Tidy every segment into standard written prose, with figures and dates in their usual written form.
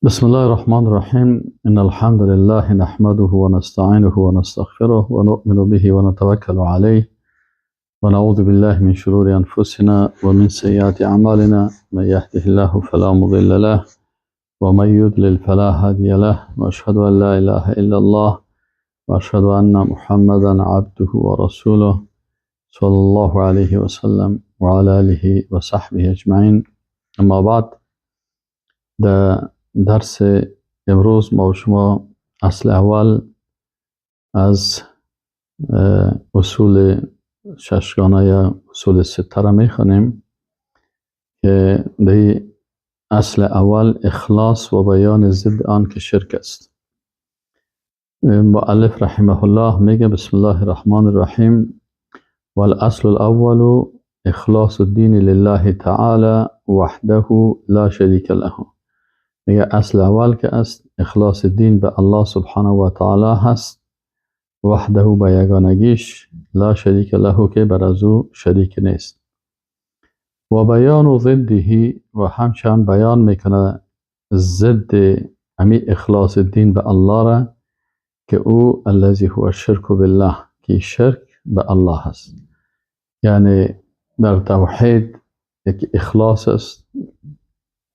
بسم الله الرحمن الرحيم إن الحمد لله نحمده ونستعينه ونستغفره ونؤمن به ونتوكل عليه ونعوذ بالله من شرور أنفسنا ومن سيئات أعمالنا من يهده الله فلا مضل له ومن يضلل فلا هادي له وأشهد أن لا إله إلا الله وأشهد أن محمدا عبده ورسوله صلى الله عليه وسلم وعلى آله وصحبه أجمعين. اما بعد، در درس امروز ما و شما اصل اول از اصول ششگانه یا اصول سته را میخوانیم که در اصل اول اخلاص و بیان ضد آن که شرک است. مؤلف رحمه الله میگه بسم الله الرحمن الرحیم والاصل الاول اخلاص الدین لله تعالی وحده لا شریک له. میگه اصل اول که است اخلاص دین به الله سبحانه و تعالی هست، وحده به یگانگیش، لا شریک له که بر از او شریک نیست. و بیان ضده و همچنان بیان میکنه ضد امی اخلاص دین به الله را که او الذی هو الشرک بالله، که شرک به الله هست. یعنی در توحید یک اخلاص است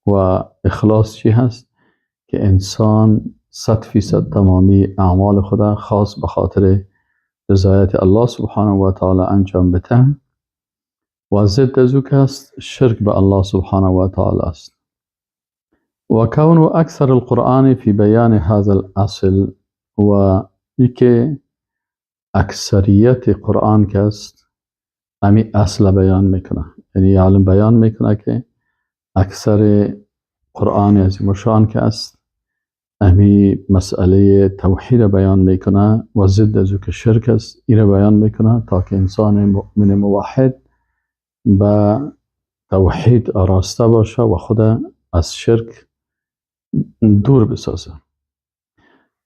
و اخلاص چی هست؟ که انسان 100% تمامی اعمال خدا خاص به خاطر رضایت الله سبحانه و تعالی انجام بده. و ضد از او که است شرک به الله سبحانه و تعالی است. و کون اکثر القرآن فی بیان هذا الاصل، و ای که اکثریت قرآن که است امی اصل بیان میکنه. یعنی عالم بیان میکنه که اکثر قرآن عظیم الشان که است امی مسئله توحید بیان میکنه و ضد از او که شرک است این بیان میکنه تا که انسان مؤمن موحد به توحید آراسته باشه و خود از شرک دور بسازه.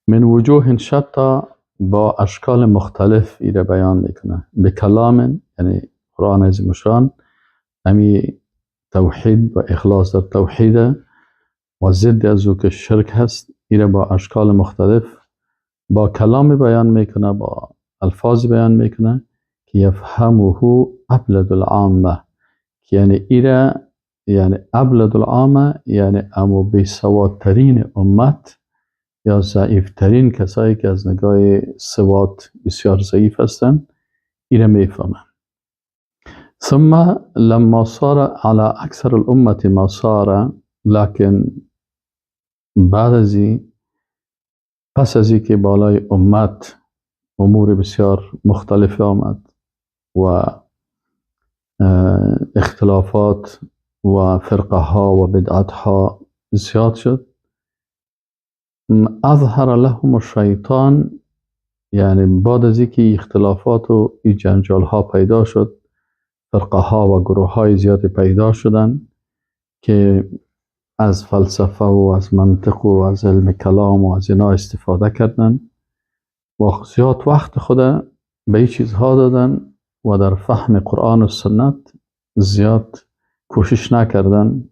من وجوه شتا، با اشکال مختلف این بیان میکنه. به کلام، یعنی قرآن عظیم الشان امی توحید و اخلاص در توحید و ضد از او که شرک هست این با اشکال مختلف با کلام بیان میکنه، با الفاظ بیان میکنه که یفهمه ابلد العامه، یعنی ایره، یعنی ابلد العامه یعنی امو بیسوادترین امت یا ضعیفترین کسایی که از نگاه سواد بسیار ضعیف هستند ایره میفهمن. ثم لما صار على اکثر الامت ما صار، لکن بعد از پس از که بالای امت امور بسیار مختلف آمد و اختلافات و فرقه ها و بدعت ها زیاد شد، اظهر لهم الشیطان، یعنی بعد از که اختلافات و جنجال ها پیدا شد، فرقه ها و گروه های زیاد پیدا شدن که از فلسفه و از منطق و از علم کلام و از اینا استفاده کردن و زیاد وقت خود به این چیزها دادن و در فهم قرآن و سنت زیاد کوشش نکردن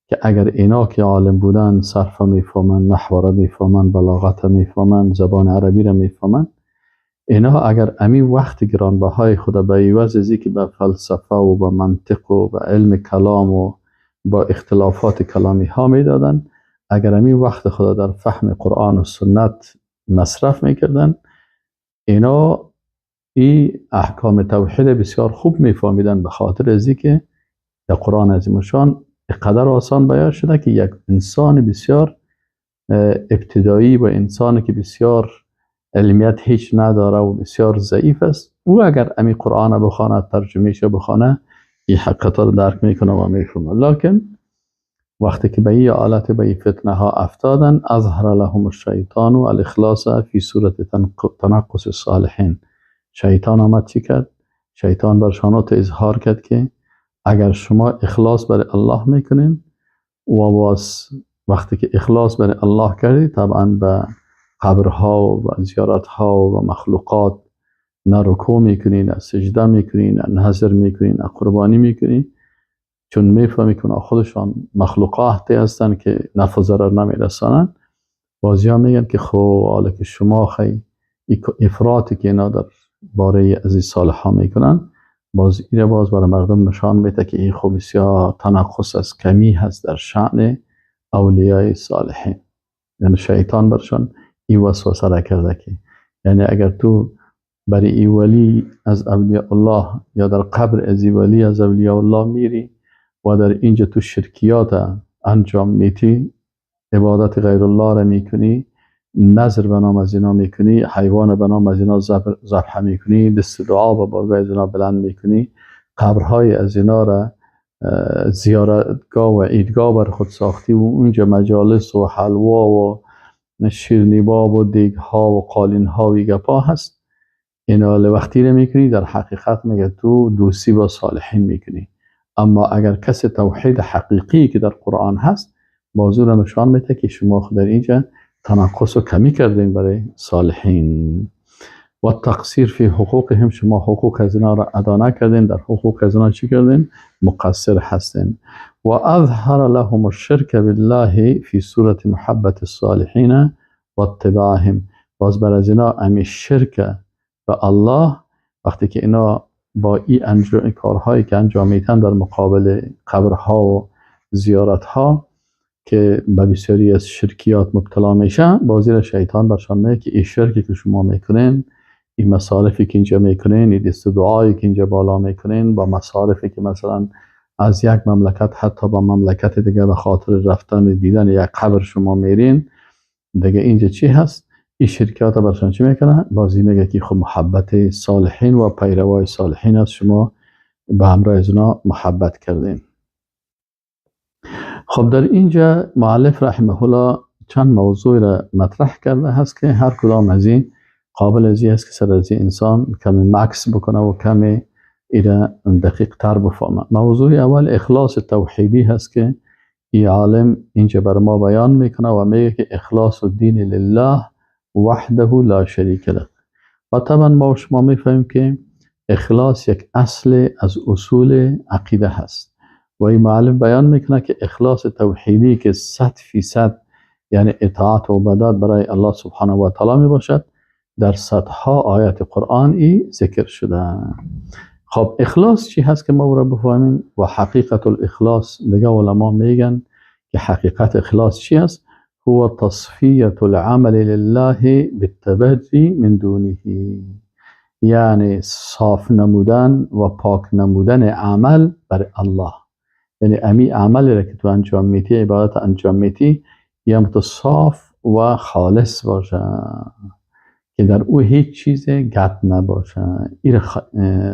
که اگر اینا که عالم بودن صرفه میفهمن، نحو را میفهمن، بلاغت میفهمن، زبان عربی را میفهمن، اینا اگر امی وقت گرانبهای خود به عوض از که به فلسفه و به منطق و به علم کلام و با اختلافات کلامی ها میدادن، اگر امی وقت خود در فهم قرآن و سنت مصرف میکردن، اینا ای احکام توحید بسیار خوب میفهمیدن، به خاطر از که در قرآن عظیم الشان قدر آسان بیان شده که یک انسان بسیار ابتدایی و انسانی که بسیار علمیت هیچ نداره و بسیار ضعیف است، او اگر امی قرآن بخونه، ترجمهش بخونه، این حقیقت رو درک میکنه و میفهمه. لکن وقتی که به این حالت، به این فتنه ها افتادن، اظهر لهم الشیطان و الاخلاص فی صورت تنقص الصالحین. شیطان آمد چی کرد؟ شیطان برشان اظهار کرد که اگر شما اخلاص برای الله میکنین و وقتی که اخلاص برای الله کردید، طبعا به قبرها و زیارتها و مخلوقات نه رکوع میکنین، نه سجده میکنین، نه نظر میکنین، نه قربانی میکنین، چون میفهمی که خودشان مخلوقاتی هستن که نفع و ضرر نمیرسانن، بازی ها میگن که خب حالا که شما خیلی افراطی که اینا در باره از این صالح ها میکنن، باز ایره باز برای مردم نشان میده که این خب بسیار تناقض از کمی هست در شأن اولیای صالحین. یعنی شیطان برشان این وسوسه را کرده که یعنی اگر تو برای این ولی از اولیاء الله یا در قبر از این ولی از اولیاء الله میری و در اینجا تو شرکیات انجام میتی، عبادت غیر الله را میکنی، نظر به نام از اینا میکنی، حیوان به نام از اینا ذبح میکنی، دست دعا به بارگاه از اینا بلند میکنی، قبرهای از اینا را زیارتگاه و عیدگاه بر خود ساختی و اونجا مجالس و حلوا و شیرنیباب و دیگها و قالینها و گپا هست. اینا وقتی رو میکنی در حقیقت میگه تو دوستی با صالحین میکنی. اما اگر کسی توحید حقیقی که در قرآن هست، موضوع را نشان میده که شما در اینجا تناقض و کمی کردین برای صالحین و تقصیر فی حقوقهم، شما حقوق از اینا را ادا نکردین، در حقوق از اینا چی کردین؟ مقصر هستین. و اظهر لهم الشرک بالله فی صورت محبت الصالحین و اتباعهم، باز بر از اینا امی شرک به الله وقتی که اینا با این کارهایی که انجام میتن در مقابل قبرها و زیارتها که به بسیاری از شرکیات مبتلا میشن، بازی را شیطان برشان میگه که این شرکی که شما میکنین، این مصارفی که اینجا میکنین، این دست دعایی که اینجا بالا میکنین، با مصارفی که مثلا از یک مملکت حتی با مملکت دیگه به خاطر رفتن دیدن یک قبر شما میرین، دیگه اینجا چی هست؟ این شرکیات برشان چی میکنن؟ بازی میگه که خب محبت صالحین و پیروای صالحین است، شما به همراه از اونا محبت کردین. خب در اینجا مؤلف رحمه الله چند موضوع را مطرح کرده هست که هر کدام از این قابل از این است که سر از این انسان کمی مکس بکنه و کمی ایره دقیق تر بفهمه. موضوع اول اخلاص توحیدی هست که این عالم اینجا بر ما بیان میکنه و میگه که اخلاص الدین لله وحده لا شریک له. و طبعا ما و شما میفهمیم که اخلاص یک اصل از اصول عقیده هست و این معلم بیان میکنه که اخلاص توحیدی که 100% یعنی اطاعت و عبادت برای الله سبحانه و تعالی می باشد، در صدها آیات قرآن ای ذکر شده. خب اخلاص چی هست که ما را بفهمیم و حقیقت الاخلاص دیگه علما میگن که حقیقت اخلاص چی هست؟ هو تصفیه العمل لله بالتبری من دونه، یعنی صاف نمودن و پاک نمودن عمل بر الله. یعنی امی عملی را که تو انجام میتی، عبادت انجام میتی، یا متصاف و خالص باشه که در او هیچ چیز گت نباشه، این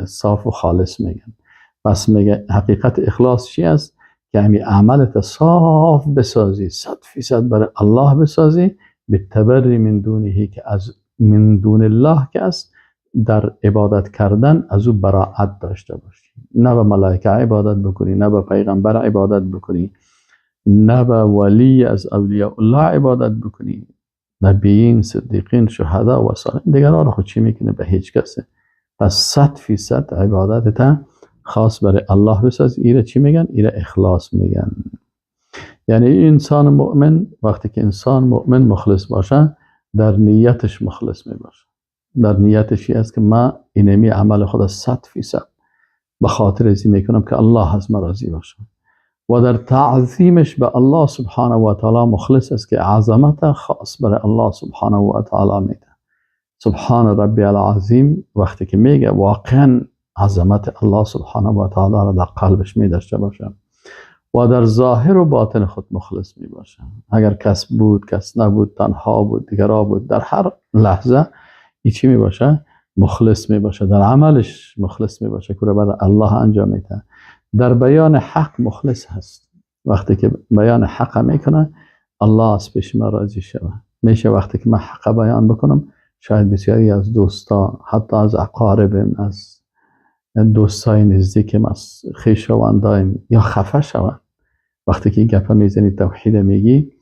صاف و خالص میگن. پس میگه حقیقت اخلاص چی است؟ که امی عملت صاف بسازی، 100% برای الله بسازی، به تبری من دونه، که از من دون الله که است در عبادت کردن از او براعت داشته باشی، نه به ملائکه عبادت بکنی، نه به پیغمبر عبادت بکنی، نه به ولی از اولیاء الله عبادت بکنی، نبیین، صدیقین، شهدا و صالحین دیگران را خود چی میکنه؟ به هیچ کسی. پس 100% عبادتت خاص برای الله بساز. ایره چی میگن؟ ایره اخلاص میگن. یعنی انسان مؤمن وقتی که انسان مؤمن مخلص باشه، در نیتش مخلص میباشه. در نیتش است که من اینمی عمل خود 100% به خاطر ازی میکنم که الله از من راضی باشه. و در تعظیمش به الله سبحانه و تعالی مخلص است که عظمت خاص برای الله سبحانه و تعالی میده. سبحان ربی العظیم وقتی که میگه واقعا عظمت الله سبحانه و تعالی را در قلبش میداشته باشه و در ظاهر و باطن خود مخلص می باشه. اگر کس بود، کس نبود، تنها بود، دیگرا بود، در هر لحظه ای چی می باشه؟ مخلص می باشه. در عملش مخلص می باشه که برای الله انجام میده. در بیان حق مخلص هست. وقتی که بیان حق میکنه، الله از پیش من راضی شود. میشه وقتی که من حق بیان بکنم، شاید بسیاری از دوستا، حتی از اقاربم، از دوستای نزدیکم، از خویشاوندایم یا خفه شوند. وقتی که این گپا میزنی توحید میگی،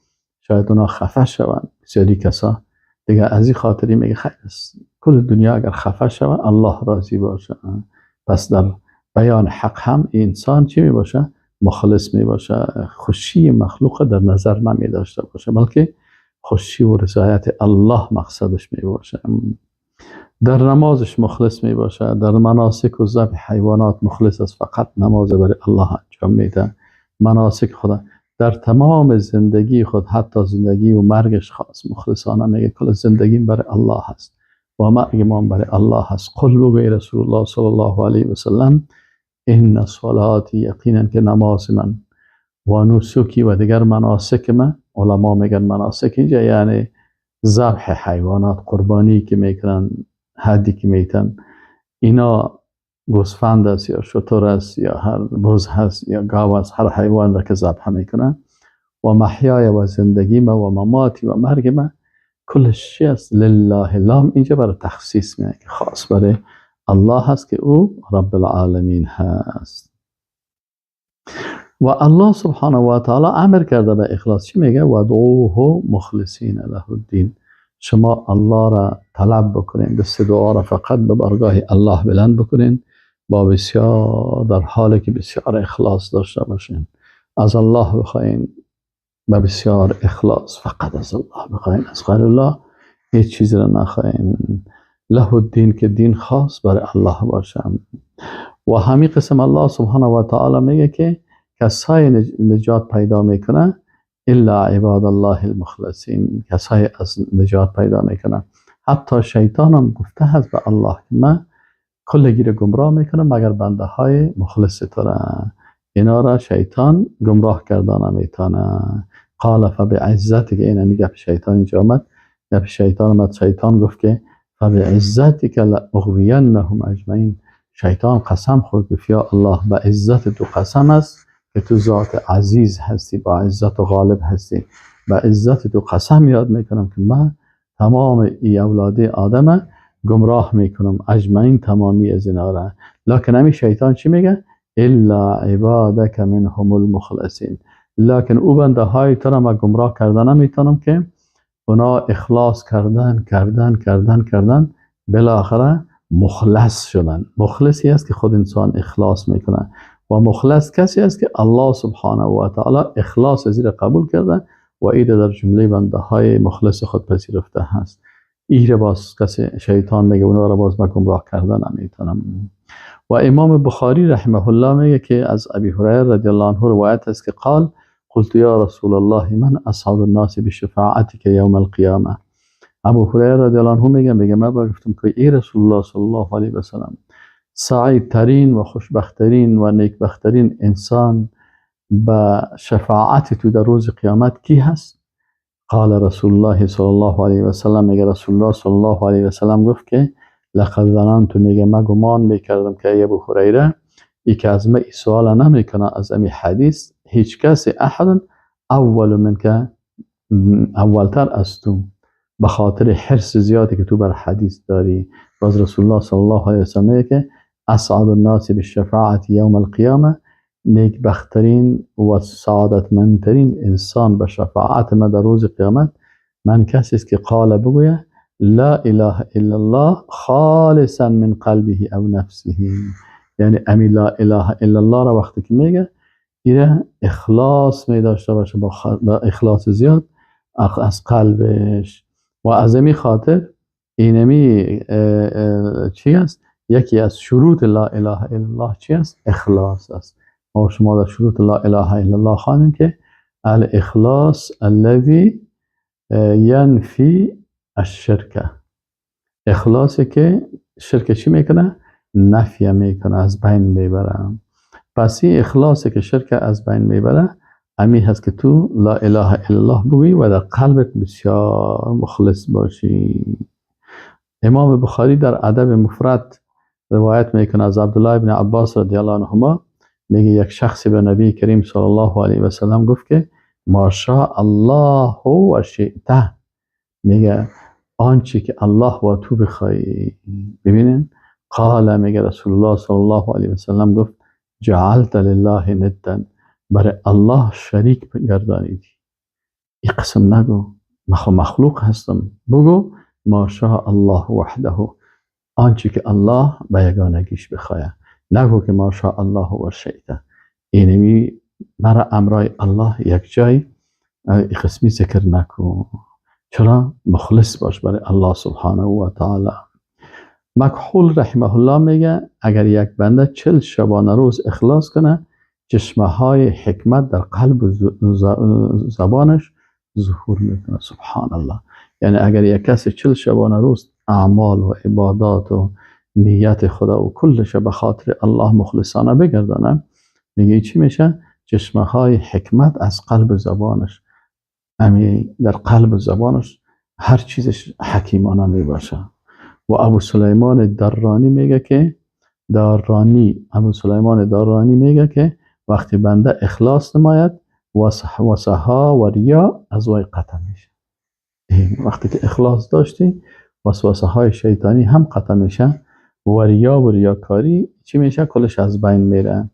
شاید اونا خفه شوند. بسیاری کسا دیگه از این خاطری میگه خیر است کل دنیا اگر خفه شوند الله راضی باشه. پس در بیان حق هم انسان چی میباشه؟ مخلص می باشه، خوشی مخلوق در نظر نمی داشته باشه، بلکه خوشی و رضایت الله مقصدش می باشه. در نمازش مخلص می باشه، در مناسک و ذبح حیوانات مخلص است، فقط نماز برای الله انجام میده. مناسک خدا در تمام زندگی خود، حتی زندگی و مرگش خاص مخلصانه میگه کل زندگیم برای الله هست و مرگ ما برای الله هست. قل بگوی رسول الله صلی الله علیه و سلم این صلاتی، یقینا که نماز من و نسکی و دیگر مناسک من، علما میگن مناسک اینجا یعنی ذبح حیوانات، قربانی که میکنن، حدی که میتن، اینا گوسفند است یا شتر است یا هر بز هست یا گاو است، هر حیوان را که ذبح میکنن، و محیای و زندگی ما و مماتی و مرگ ما کلش است لله. لام اینجا برای تخصیص میگه که خاص برای الله هست که او رب العالمین هست. و الله سبحانه و تعالی امر کرده به اخلاص. چی میگه؟ ودعوه مخلصین له الدین، شما الله را طلب بکنین، دست دعا را فقط به بارگاه الله بلند بکنین، با بسیار در حالی که بسیار اخلاص داشته باشین، از الله بخواین به بسیار اخلاص، فقط از الله بخواین، از غیر الله هیچ چیز را نخواین. له الدین که دین خاص برای الله باشه. و همین قسم الله سبحانه و تعالی میگه که کسای نجات پیدا میکنه الا عباد الله المخلصین، کسای از نجات پیدا میکنه. حتی شیطان هم گفته هست به الله که من کلگی رو گمراه میکنم مگر بنده های مخلص تو را، اینا را شیطان گمراه کردن نمیتونه. قال فبعزتک، این میگه شیطان اینجا آمد، شیطان گفت که فبعزتک لاغوینهم اجمعین، شیطان قسم خورد گفت یا الله به عزت تو قسم است که تو ذات عزیز هستی، با عزت و غالب هستی، به عزت تو قسم یاد میکنم که من تمام ای اولاد آدم گمراه میکنم، اجمعین تمامی از اینا را. لکن همین شیطان چی میگه؟ الا عبادک منهم المخلصین، لکن او بنده های تو را من گمراه کردن نمیتونم که اونا اخلاص کردن بالاخره مخلص شدن. مخلصی است که خود انسان اخلاص میکنه و مخلص کسی است که الله سبحانه و تعالی اخلاص زیر قبول کرده و ایده در جمله بنده های مخلص خود پذیرفته هست. ایره باز کسی شیطان میگه اونا را باز من گمراه کردن نمیتونم. و امام بخاری رحمه الله میگه که از ابی هریره رضی الله عنه روایت است که قال قلت یا رسول الله من اسعد الناس بشفاعتک یوم القیامه. ابو هریره رضی الله عنه میگه من گفتم که ای رسول الله صلی الله علیه و سلم، سعید ترین و خوشبخترین و نیکبخترین انسان به شفاعت تو در روز قیامت کی هست؟ قال رسول الله صلی الله علیه و سلم، میگه رسول الله صلی الله علیه و سلم گفت که لقد ظننت، میگه من گمان میکردم که ای ابو هریره ای که از من سوال نمیکنه از امی حدیث هیچ کسی احد اول من که اولتر از تو، به خاطر حرص زیادی که تو بر حدیث داری. باز رسول الله صلی الله علیه و سلم میگه که اسعد الناس بالشفاعت یوم القیامه، نیک بخترین و سعادتمندترین انسان به شفاعت من در روز قیامت من کسی است که قال بگویه لا اله الا الله خالصا من قلبه او نفسه، یعنی امی لا اله الا الله را وقتی که میگه ایره اخلاص می داشته باشه، با اخلاص زیاد از قلبش. و از امی خاطر اینمی چی است؟ یکی از شروط لا اله الا الله چی است؟ اخلاص است. ما شما در شروط لا اله الا الله خوانیم که الاخلاص الذي ینفی الشرک، اخلاصی که شرک چی میکنه؟ نفی میکنه، از بین میبره. پس این اخلاصی که شرک از بین میبره امی هست که تو لا اله الا الله بگویی و در قلبت بسیار مخلص باشی. امام بخاری در ادب مفرد روایت میکنه از عبدالله ابن عباس رضی الله عنهما، میگه یک شخصی به نبی کریم صلی الله علیه و سلم گفت که ماشاء الله و شئت، میگه آنچه که الله و تو بخوای. ببینین قال، میگه رسول الله صلی الله علیه و سلم گفت جعلت لله ندا، برای الله شریک گردانیدی. این قسم نگو مخلوق هستم، بگو ماشاء الله وحده، آنچه که الله به یگانگیش بخواه. نگو که ماشاء الله و شئت. اینمی مرا امرای الله یک جای قسمی ذکر نکن. چرا؟ مخلص باش برای الله سبحانه و تعالی. مکحول رحمه الله میگه اگر یک بنده 40 شبانه روز اخلاص کنه، چشمه های حکمت در قلب و زبانش ظهور میکنه. سبحان الله. یعنی اگر یک کسی 40 شبانه روز اعمال و عبادات و نیت خدا و کلش به خاطر الله مخلصانه بگردانه، میگه چی میشه؟ چشمه های حکمت از قلب زبانش، در قلب زبانش هر چیزش حکیمانه میباشه. و ابو سلیمان درانی میگه که ابو سلیمان درانی میگه که وقتی بنده اخلاص نماید، وسوسه و ریا از وی قطع میشه. وقتی که اخلاص داشتی، وسوسه های شیطانی هم قطع میشه و ریا و ریاکاری چی میشه؟ کلش از بین میره.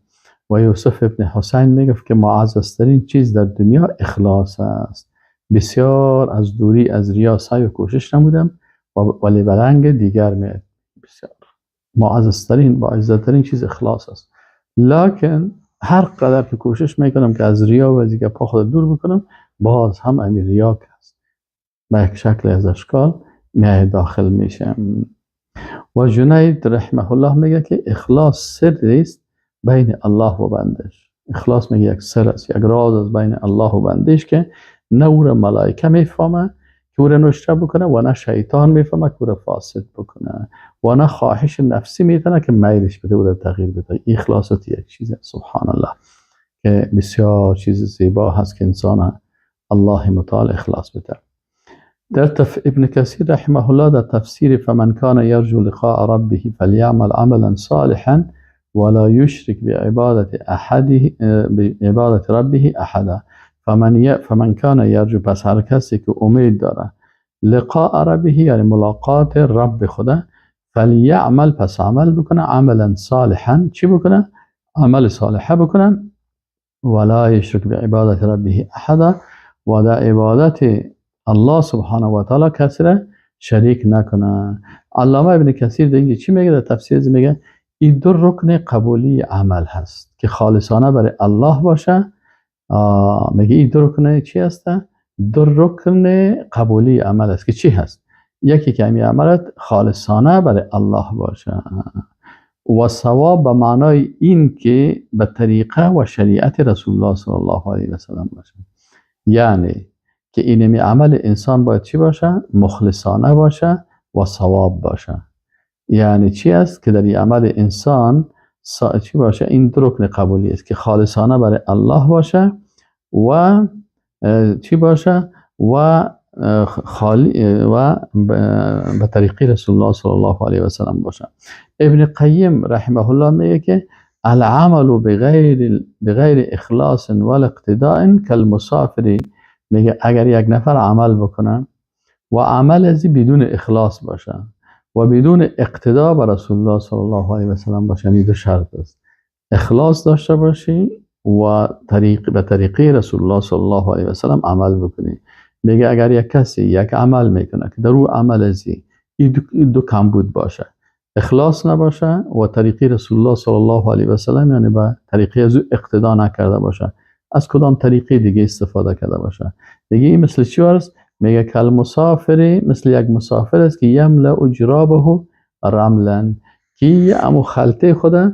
و یوسف ابن حسین میگه که معززترین چیز در دنیا اخلاص است. بسیار از دوری از ریا سعی و کوشش نمودم، ولی به رنگ دیگر میاد. بسیار معززترین با عزترین چیز اخلاص است. لکن هر قدر که کوشش میکنم که از ریا و دیگه پا خود دور بکنم، باز هم امیر ریا است به یک شکل از اشکال میای داخل میشه. و جنید رحمه الله میگه که اخلاص سری است بین الله و بندش. اخلاص میگه یک سر است، یک راز از بین الله و بندش که نه او را ملائکه میفهمه که او را نشته بکنه، و نه شیطان میفهمه که او را فاسد بکنه، و نه خواهش نفسی میتونه که میلش بده او را تغییر بده. اخلاصت یک چیزه سبحان الله که بسیار چیز زیبا هست که انسان الله متعال اخلاص بده. در ابن کثیر رحمه الله در تفسیر فمن کان یرجو لقاء ربه فلیعمل عملا صالحا ولا یشرک بعبادت ربه احدا. فمن کان یرجو، پس هر کسی که امید داره لقاء ربه یعنی ملاقات رب خدا، فلیعمل، پس عمل بکنه، عملا صالحا، چی بکنه؟ عمل صالحه بکنه، ولا یشرک بعبادت ربه احدا، و در عبادت الله سبحانه و تعالی کسی را شریک نکنه. علامه ابن کثیر دیگه چی میگه در تفسیر؟ میگه این دو رکن قبولی عمل هست که خالصانه برای الله باشه. میگه این دو رکن چی هست؟ دو رکن قبولی عمل است که چی هست؟ یکی که همین عملت خالصانه برای الله باشه، و ثواب به معنای این که به طریقه و شریعت رسول الله صلی الله علیه و سلم باشه. یعنی که اینمی عمل انسان باید چی باشه؟ مخلصانه باشه و ثواب باشه. یعنی چی است که در این عمل انسان چی باشه؟ این دو رکن قبولی است که خالصانه برای الله باشه و چی باشه؟ و خالی و به طریق رسول الله صلی الله علیه و سلم باشه. ابن قیم رحمه الله میگه که العمل بغیر اخلاص ولا اقتداء کالمسافر. میگه اگر یک نفر عمل بکنه و عمل ازی بدون اخلاص باشه و بدون اقتدا به رسول الله صلی الله علیه و سلم باشه، یعنی دو شرط است: اخلاص داشته باشی و به طریقه رسول الله صلی الله علیه و سلم عمل بکنی. میگه اگر یک کسی یک عمل میکنه که در او عمل ازی این دو کمبود باشه، اخلاص نباشه و طریقه رسول الله صلی الله علیه و سلم یعنی به طریقه از او اقتدا نکرده باشه، از کدام طریقه دیگه استفاده کرده باشه، دیگه این مثل چی است؟ میگه کل مسافری، مثل یک مسافر است که یملأ جرابه رملا، که امو خلطه خدا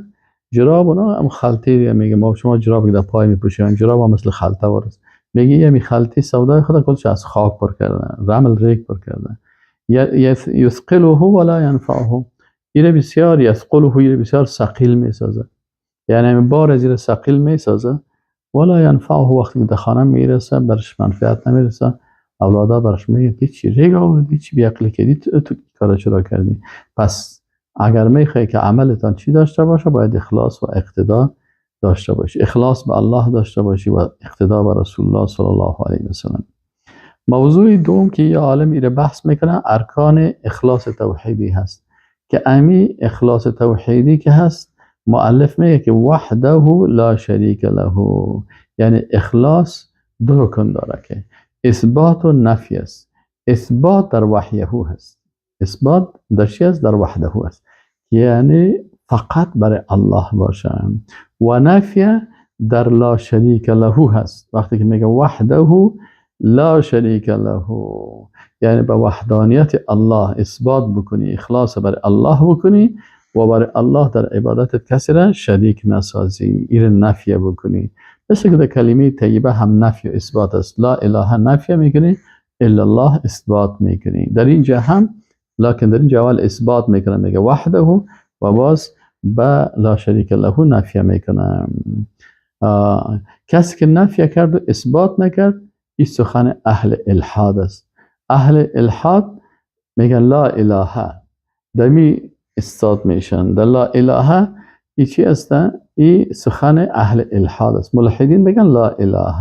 جراب اونا امو خلطه دیگه. میگه ما شما جراب که در پای میپوشین، جراب هم مثل خلطه ورست. میگه یه خلطه سودای خدا کلش از خاک پر کرده، رمل ریک پر کرده. یثقله ولا ینفعه، ایره بسیار یثقله، ایره بسیار ثقیل میسازه، یعنی بار از ایره ثقیل میسازه. ولا ینفعه، وقتی در خانه میرسه برش منفعت نمیرسه. اولادا برش میگه چی ریگ آوردی، چی بیعقلی کردی، تو کارا چرا کردی؟ پس اگر میخوای که عملتان چی داشته باشه، باید اخلاص و اقتدا داشته باشی. اخلاص به الله داشته باشی و اقتدا به رسول الله صلی الله علیه و سلم. موضوع دوم که یه عالم ایره بحث میکنه ارکان اخلاص توحیدی هست، که امی اخلاص توحیدی که هست مؤلف میگه که وحده لا شریک له، یعنی اخلاص دو رکن داره که اثبات و نفی است. اثبات در وحیه هست، اثبات در چی است؟ در وحده هست، یعنی فقط برای الله باشه، و نفی در لا شریک له هست. وقتی که میگه وحده لا شریک له، یعنی به وحدانیت الله اثبات بکنی، اخلاص برای الله بکنی و برای الله در عبادت کسی را شریک نسازی، این نفی بکنی. مثل که در کلمه طیبه هم نفی و اثبات است. لا اله نفی میکنی، الا الله اثبات میکنی. در اینجا هم لکن در اینجا اول اثبات میکنه، میگه وحده و باز با لا شریک له نفی میکنه. کسی که نفی کرد و اثبات نکرد، این سخن اهل الحاد است. اهل الحاد میگن لا اله، دمی استاد میشن در لا اله. ای چی است؟ ای سخن اهل الحاد است. ملحدین میگن لا اله.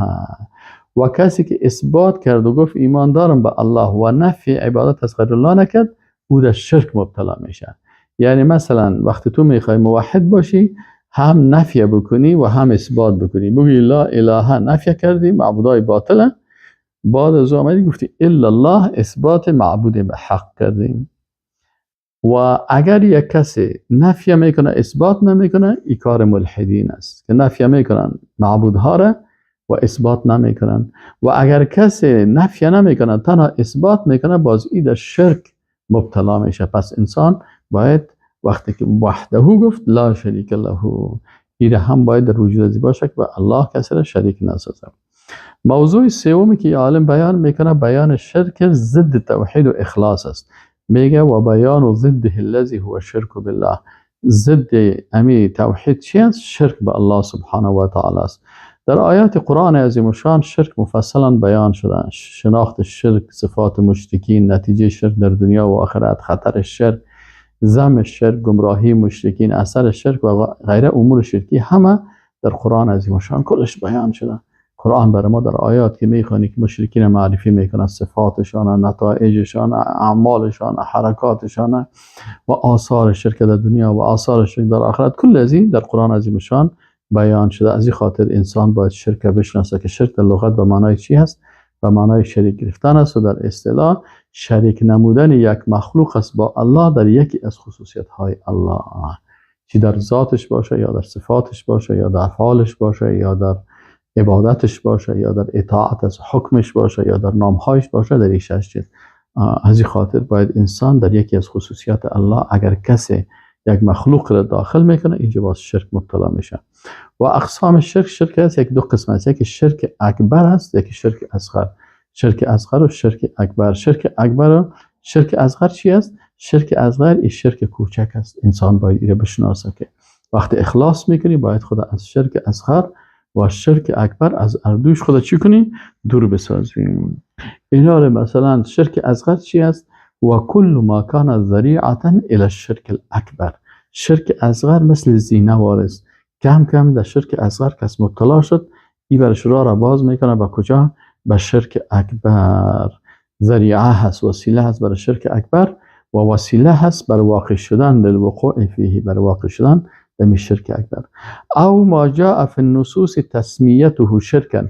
و کسی که اثبات کرد و گفت ایمان دارم به الله و نفی عبادت از غیر الله نکرد، او در شرک مبتلا میشه. یعنی مثلا وقتی تو میخوای موحد باشی، هم نفی بکنی و هم اثبات بکنی. بگی لا اله نفی کردی، معبودای باطله، بعد از آمدی گفتی الا الله اثبات معبود به حق کردیم. و اگر یک کسی نفی میکنه اثبات نمیکنه، این کار ملحدین است که نفی میکنن معبودها را و اثبات نمیکنن. و اگر کسی نفی نمیکنه تنها اثبات میکنه، باز این در شرک مبتلا میشه. پس انسان باید وقتی که وحده گفت لا شریک له، این هم باید در وجود باشه که به الله کسی را شریک نسازه. موضوع سومی که عالم بیان میکنه، بیان شرک ضد توحید و اخلاص است. میگه و بیان ضده الذی هو شرک بالله. ضد امی توحید چی است؟ شرک به الله سبحانه و تعالی است. در آیات قرآن عظیم شان شرک مفصلا بیان شده. شناخت شرک، صفات مشرکین، نتیجه شرک در دنیا و آخرت، خطر شرک، ذم شرک، گمراهی مشرکین، اثر شرک و غیره امور شرکی، همه در قرآن عظیم شان کلش بیان شده. قرآن برای ما در آیات که میخوانی که مشرکین معرفی میکنه، صفاتشان، نتایجشان، اعمالشان، حرکاتشان و آثار شرک در دنیا و آثار شرک در آخرت، کل از این در قرآن عظیم شان بیان شده. از این خاطر انسان باید شرک بشناسه که شرک در لغت به معنای چی هست؟ به معنای شریک گرفتن است و در اصطلاح شریک نمودن یک مخلوق است با الله در یکی از خصوصیت های الله، چی در ذاتش باشه یا در صفاتش باشه یا در افعالش باشه یا در عبادتش باشه یا در اطاعت از حکمش باشه یا در نامهایش باشه، در این شش چیز. از این خاطر باید انسان در یکی از خصوصیات الله اگر کسی یک مخلوق را داخل میکنه، اینجا باز شرک مبتلا میشه. و اقسام شرک هست، یک دو قسم است، یکی شرک اکبر است، یکی شرک اصغر. شرک اصغر و شرک اکبر. شرک اصغر چی است؟ شرک اصغر این شرک کوچک است. انسان باید این را بشناسه که وقتی اخلاص میکنی باید خدا از شرک اصغر و شرک اکبر از اردوش خدا چی کنی؟ دور بسازیم. اینا رو مثلا شرک اصغر چی است؟ و کل ما کان ذریعه الی الشرک الاکبر. شرک اصغر مثل زینه وارست، کم کم در شرک اصغر کس مبتلا شد، این برش را باز میکنه به کجا؟ به شرک اکبر. ذریعه هست، وسیله هست برای شرک اکبر و وسیله هست بر واقع شدن للوقوع فیه، بر واقع شدن در شرک اکبر. او ما جاء فی النصوص تسمیته شرکا،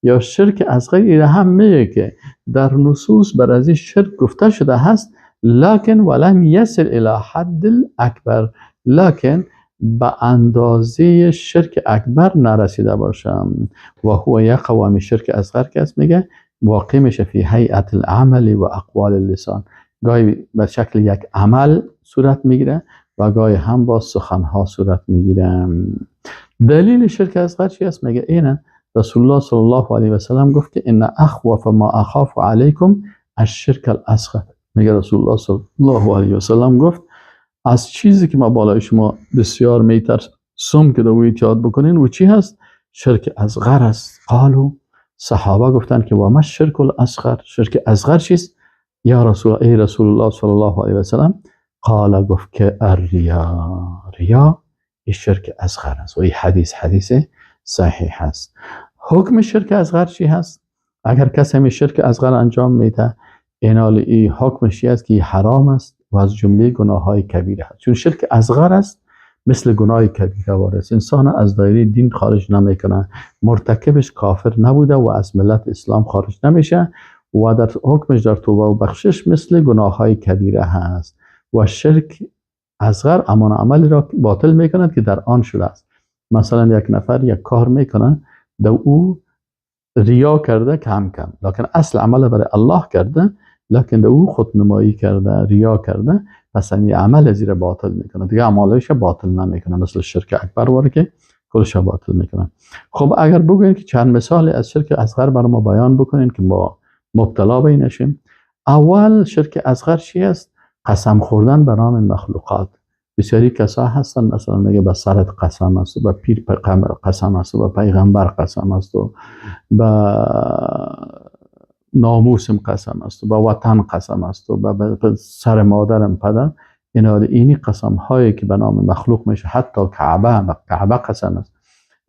یا شرک اصغر ایره هم میگه که در نصوص بر از شرک گفته شده هست، لکن ولم یصل الی حد الاکبر، لکن به اندازه شرک اکبر نرسیده باشم. و هو یقع من شرک اصغر که است میگه واقع میشه فی هیئت العمل و اقوال اللسان، گاهی به شکل یک عمل صورت میگیره و گاهی هم با سخنها صورت میگیره. دلیل شرک اصغر چی است؟ میگه اینه رسول الله صلی الله علیه و سلم گفت که ان اخوف ما اخاف علیکم الشرک الاصغر. میگه رسول الله صلی الله علیه و سلم گفت از چیزی که ما بالای شما بسیار میترسم که دو ایجاد بکنین و چی هست؟ شرک اصغر است. قالو، صحابه گفتن که و ما الشرک الاصغر، شرک اصغر چیست یا رسول الله صلی الله علیه و سلم؟ قال، گفت که ریا این شرک اصغر است و این حدیث صحیح است. حکم شرک اصغر چی هست؟ اگر کسی می شرک اصغر انجام میده، این حکمش است که حرام است و از جمله گناه های کبیره است. چون شرک اصغر است مثل گناه کبیره وارست، انسان از دایره دین خارج نمیکنه، مرتکبش کافر نبوده و از ملت اسلام خارج نمیشه و در حکمش در توبه و بخشش مثل گناه های کبیره هست. و شرک اصغر امان عملی را باطل میکند که در آن شده است. مثلا یک نفر یک کار میکنه در او ریا کرده کم کم، لکن اصل عمل برای الله کرده، لکن در او خودنمایی کرده، ریا کرده، پس این عمل زیر باطل میکنه، دیگه اعمالش باطل نمیکنه، مثل شرک اکبر واره که کلش باطل میکنه. خب اگر بگوین که چند مثال از شرک اصغر برای ما بیان بکنین که ما مبتلا به نشیم. اول شرک اصغر چی است؟ قسم خوردن به نام مخلوقات. بسیاری کسا هستن مثلا میگه به سرت قسم است، به پیر قسم است، به پیغمبر قسم است، و به ناموسم قسم است، و به وطن قسم است، و به سر مادرم پدر. اینی قسم هایی که به نام مخلوق میشه، حتی کعبه قسم است.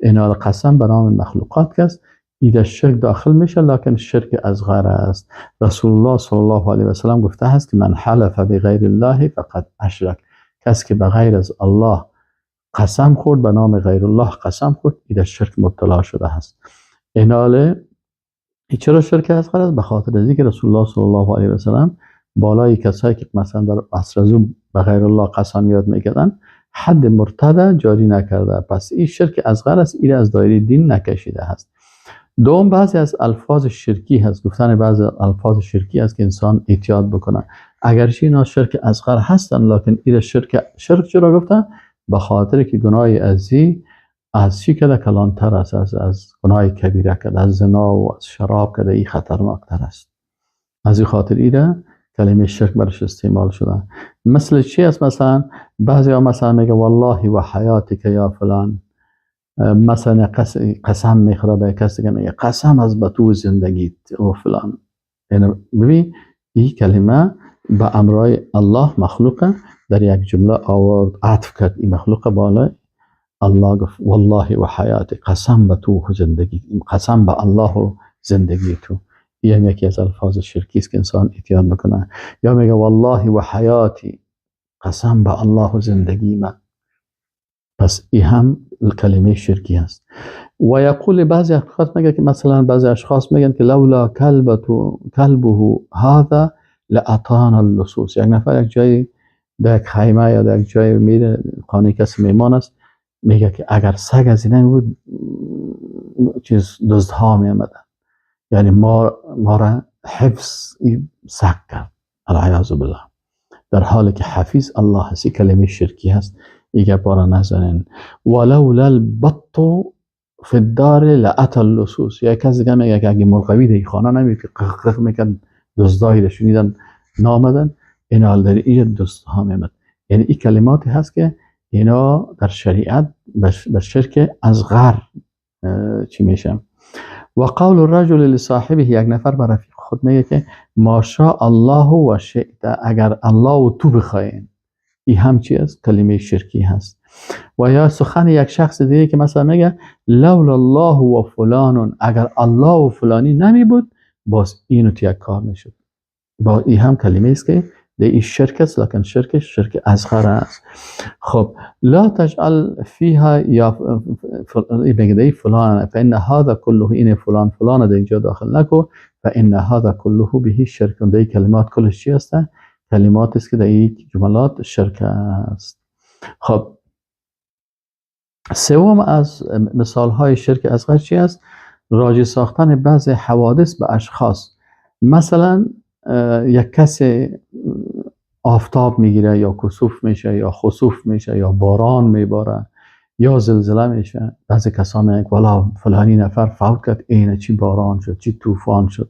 اینا قسم به نام مخلوقات است، این شرک داخل میشه، لکن شرک اصغر است. رسول الله صلی الله علیه و سلم گفته است که من حلف بغیر الله فقد اشرک. کسی که به غیر از الله قسم خورد، به نام غیر الله قسم خورد، این شرک مبتلا شده است. ایناله چرا شرک اصغر است؟ به خاطر از اینکه رسول الله صلی الله علیه و سلم بالای کسایی که مثلا در عصر از به غیر الله قسم یاد میکردن حد مرتد جاری نکرده، پس این شرک اصغر است، این از دایره دین نکشیده است. دوم، بعضی از الفاظ شرکی هست، گفتن بعضی الفاظ شرکی است که انسان احتیاط بکنه، اگرچه اینا شرک اصغر هستن، لکن این شرک چرا گفتن؟ به خاطر که گناه از چی کده کلانتر است، از گناه کبیره کده، از زنا و از شراب کده، این خطرناکتر است. از این خاطر ایره کلمه شرک برش استعمال شده. مثل چی است؟ مثلا بعضی ها مثلا میگه والله و حیاتک یا فلان، مثلا قسم میخوره به کسی که میگه قسم از به تو زندگیت و فلان. یعنی ببین این کلمه به امرای الله مخلوقه در یک جمله آورد، عطف کرد این مخلوق بالا. الله گفت والله و حیاتک، قسم به تو زندگی، قسم به الله و زندگی تو. این یکی از الفاظ شرکی است که انسان احتیاط بکنه. یا میگه والله و حیاتی، قسم به الله و زندگی من، پس این هم کلمه شرکی است. و یقول بعضی اشخاص میگه که مثلا بعضی اشخاص میگن که لولا کلبه هذا لاتانا اللصوص. یک نفر یک جای در یک خیمه یا در یک جای میره، خانه کسی میمان است، میگه که اگر سگ از اینه بود چیز دزدها میامدن، یعنی ما را حفظ سگ کرد، العیاذ بالله، در حالی که حفیظ الله هستی. کلمه شرکی هست، ایگه بارا نزنین. ولولا البط فی الدار لأتی اللصوص. یا کسی دیگه میگه که اگه مرغوی در خانه نمید که قق میکن، دزدایی را شنیدن نامدن، اینا در این دزدها میامد. یعنی این کلماتی هست که اینا در شریعت به شرک اصغر چی میشه. و قول الرجل لصاحبه، یک نفر به رفیق خود میگه که ماشاء الله و شئت، اگر الله و تو بخواین. این هم چی است؟ کلمه شرکی هست. و یا سخن یک شخص دیگه که مثلا میگه لولا الله و فلان، اگر الله و فلانی نمی بود باز اینو تو یک کار میشد. با این هم کلمه است که ده این شرک است، لکن شرک اصغر است. خب لا تجعل فيها یا بگه فلان فإن هذا كله، این فلان ده اینجا داخل نکو، فإن هذا كله به شرک. ده کلمات کلش چی است؟ کلمات است که در این جملات شرک است. خب سوم از مثال های شرک اصغر چی است؟ راجع ساختن بعض حوادث به اشخاص. مثلا یک کسی آفتاب میگیره، یا کسوف میشه، یا خسوف میشه، یا باران میباره، یا زلزله میشه. بعضی کسان میگن والا فلانی نفر فوت کرد، اینه چی باران شد، چی طوفان شد.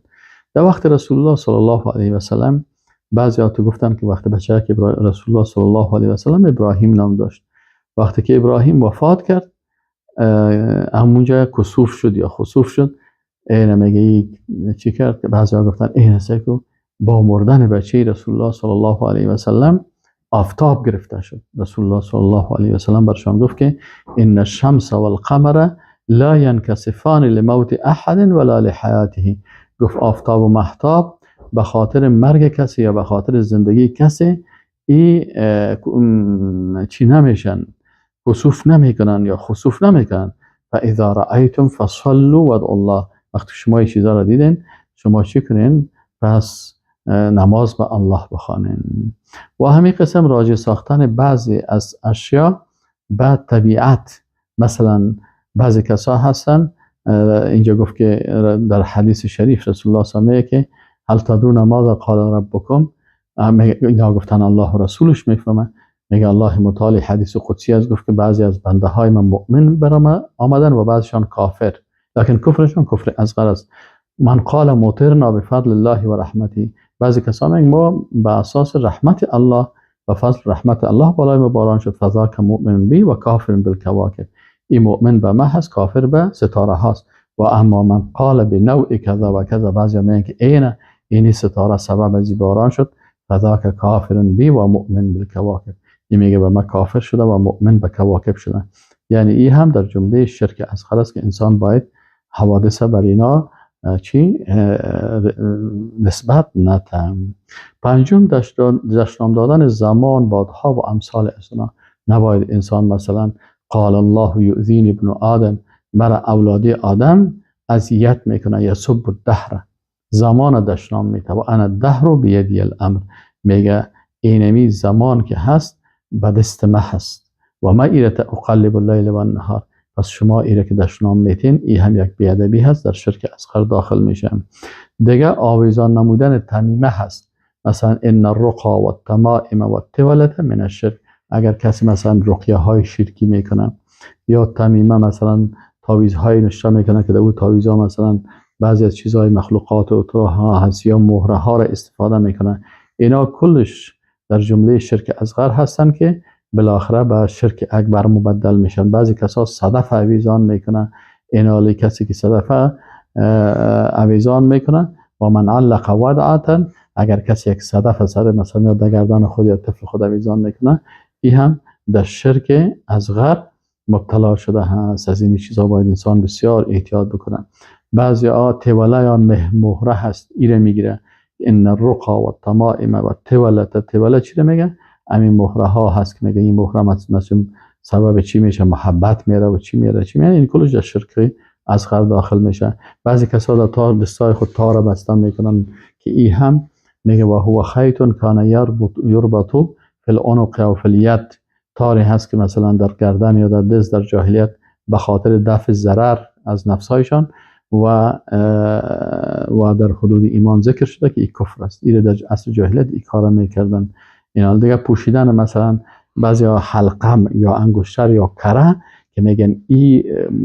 در وقت رسول الله صلی الله علیه و سلم بعضی ها تو گفتن که وقت بچه که رسول الله صلی الله علیه و سلم ابراهیم نام داشت، وقتی که ابراهیم وفات کرد همونجا کسوف شد یا خسوف شد. اینه میگه چی کرد که بعضی ها گفتن اینه سکو با مردن بچه رسول الله صلی الله علیه و سلم آفتاب گرفته شد. رسول الله صلی الله علیه و سلم برشان گفت که ان الشمس والقمر لا ينكسفان لموت احد ولا لحیاته. گفت آفتاب و مهتاب به خاطر مرگ کسی یا به خاطر زندگی کسی چی نمیشن، کسوف نمیکنن یا خسوف نمیکنن. فاذا رأیتم فصلوا وادعوا الله. وقتی شما این چیزا را دیدین شما چی کنین؟ پس نماز به الله بخوانین. و همین قسم راجع ساختن بعضی از اشیا به طبیعت مثلا بعضی کسا هستن، اینجا گفت که در حدیث شریف رسول الله صلی الله علیه و که هل تدرون ماذا قال ربکم، اینا گفتن الله و رسولش میفهمه. میگه الله متعال حدیث قدسی از گفت که بعضی از بنده های من مؤمن برام آمدن و بعضشان کافر، لکن کفرشان کفر اصغر است. من قال مطرنا بفضل الله و رحمته، بعضی کسا میگن ما به اساس رحمت الله و فضل رحمت الله بالای ما باران شد، فذاک مؤمن بی و کافر بالکواکب، این مؤمن به ما هست، کافر به ستاره هاست. و اما من قال بنوع کذا و کذا، بعضی میگن که اینی ستاره سبب از باران شد، فذاک کافر بی و مؤمن بالکواکب، این میگه به ما کافر شده و مؤمن به کواکب شده. یعنی این هم در جمله شرک اصغر است که انسان باید حوادث بر اینا نسبت نتم. پنجم دشنام دادن زمان، بادها و امثال اسنا. نباید انسان مثلا قال الله یؤذین ابن آدم، برای اولادی آدم اذیت میکنه، یسب الدهر، زمان دشنام میته و انا الدهر بیدی الامر، میگه اینمی زمان که هست به دست ما هست و ما ایرت اقلب اللیل و النهار، پس شما ایره که دشنام میتین، این هم یک بیادبی هست، در شرک اصغر داخل میشه. دیگه آویزان نمودن تمیمه هست، مثلا ان الرقا و التمائم و التولة من الشرک، اگر کسی مثلا رقیه های شرکی میکنه یا تمیمه، مثلا تاویز های نشته میکنه که در اون تاویز ها مثلا بعضی از چیزهای مخلوقات و ها هست یا مهره ها را استفاده میکنه، اینا کلش در جمله شرک اصغر هستن که بالاخره به شرک اکبر مبدل میشن. بعضی کسا صدف اویزان میکنه، اینالی کسی که صدف اویزان میکنه و من علق ودعتا، اگر کسی یک صدف سر مثلا یا در گردن خود یا طفل خود اویزان میکنه، این هم در شرک اصغر مبتلا شده هست. از این چیزا باید انسان بسیار احتیاط بکنه. بعضی توله یا مهره هست، ایره میگیره ان الرقا و التمائم و التولة چی میگه؟ همین مهره ها هست که میگه این مهره مثلا سبب چی میشه؟ محبت میره و چی میره این کلش در شرک اصغر داخل میشه. بعضی کسا در تار دستای خود تار بستن میکنن که این هم میگه و هو خیط کان یربط فی العنق و فی الید، تاری هست که مثلا در گردن یا در دست در جاهلیت به خاطر دفع ضرر از نفسایشان و در حدود ایمان ذکر شده که این کفر است. این در عصر جاهلیت این کارا میکردن. اینا دیگه پوشیدن مثلا بعضی حلقم یا انگشتر یا کره که میگن این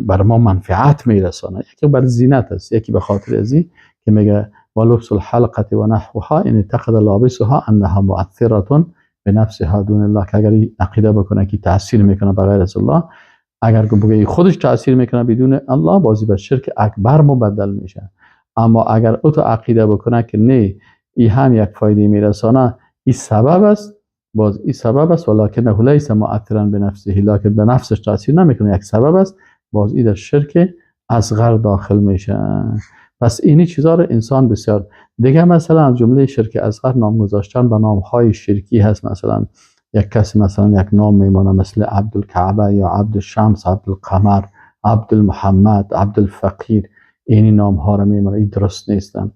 بر ما منفعت میرسانه، یکی بر زینت است، یکی به خاطر ازی که میگه ولبس الحلقه و نحوها ان اعتقد لابسها انها مؤثره بنفسها دون الله، که اگر عقیده بکنه که تاثیر میکنه به غیر از الله، اگر بگه خودش تاثیر میکنه بدون الله، بازی به شرک اکبر مبدل میشه. اما اگر او تو عقیده بکنه که نه این هم یک فایده میرسانه، این سبب است، باز این سبب است ولکنه لیس مؤثرا بنفسه، لکن به نفسش تاثیر نمیکنه، یک سبب است، باز این در شرک اصغر داخل میشه. پس اینی چیزا رو انسان بسیار دیگه، مثلا از جمله شرک اصغر نام گذاشتن به نام های شرکی هست. مثلا یک کسی مثلا یک نام میمونه مثل عبدالکعبه یا عبدالشمس، عبدالقمر، عبدالمحمد، عبدالفقیر، اینی نام ها رو میمونه، این درست نیستن.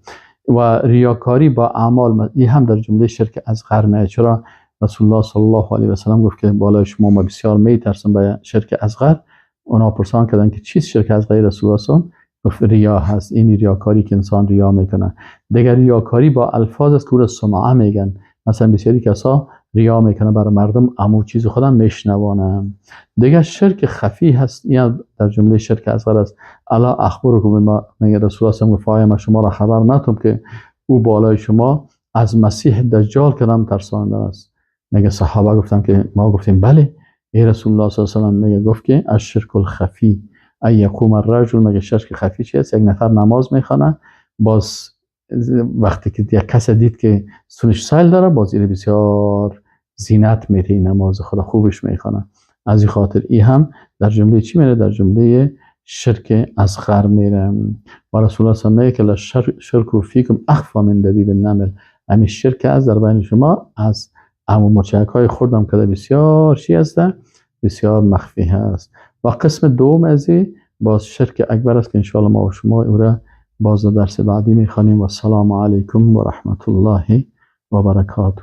و ریاکاری با اعمال، این هم در جمله شرک اصغر میاد. چرا رسول الله صلی الله علیه و سلم گفت که بالای شما ما بسیار میترسم به شرک اصغر. اونا پرسان کردن که چیست شرک اصغر رسول الله صلی الله علیه و سلم؟ گفت ریا هست. این ریاکاری که انسان ریا میکنه. دیگر ریاکاری با الفاظ است که سمعه میگن، مثلا بسیاری کسا ریا میکنه برای مردم امو چیز خودم میشنوانه. دیگه شرک خفی هست، یا در جمله شرک اصغر است. الا اخبرکم بما، میگه رسول الله صلی الله علیه و ما شما را خبر ندم که او بالای شما از مسیح دجال کدام ترساننده است. میگه صحابه گفتم که ما گفتیم بله ای رسول الله صلی الله علیه و سلم. میگه گفت که الشرک الخفی ای یقوم الرجل، میگه شرک خفی چی است؟ یک نفر نماز میخونه، باز وقتی که یک کس دید که سونش سایل داره، باز این بسیار زینت میره، نماز خدا خوبش میخونه. از این خاطر این هم در جمله چی میره؟ در جمله شرک اصغر میره. و رسول الله صلی الله علیه و سلم شرک فیکم اخفی من دبیب النمل، همین شرک از در بین شما از امو مرچک های خوردم که بسیار چی هست؟ بسیار مخفی هست. و قسم دوم از باز شرک اکبر است که انشاءالله ما و شما او را باز درس بعدی میخوانیم. و السلام علیکم و رحمت الله و برکاته.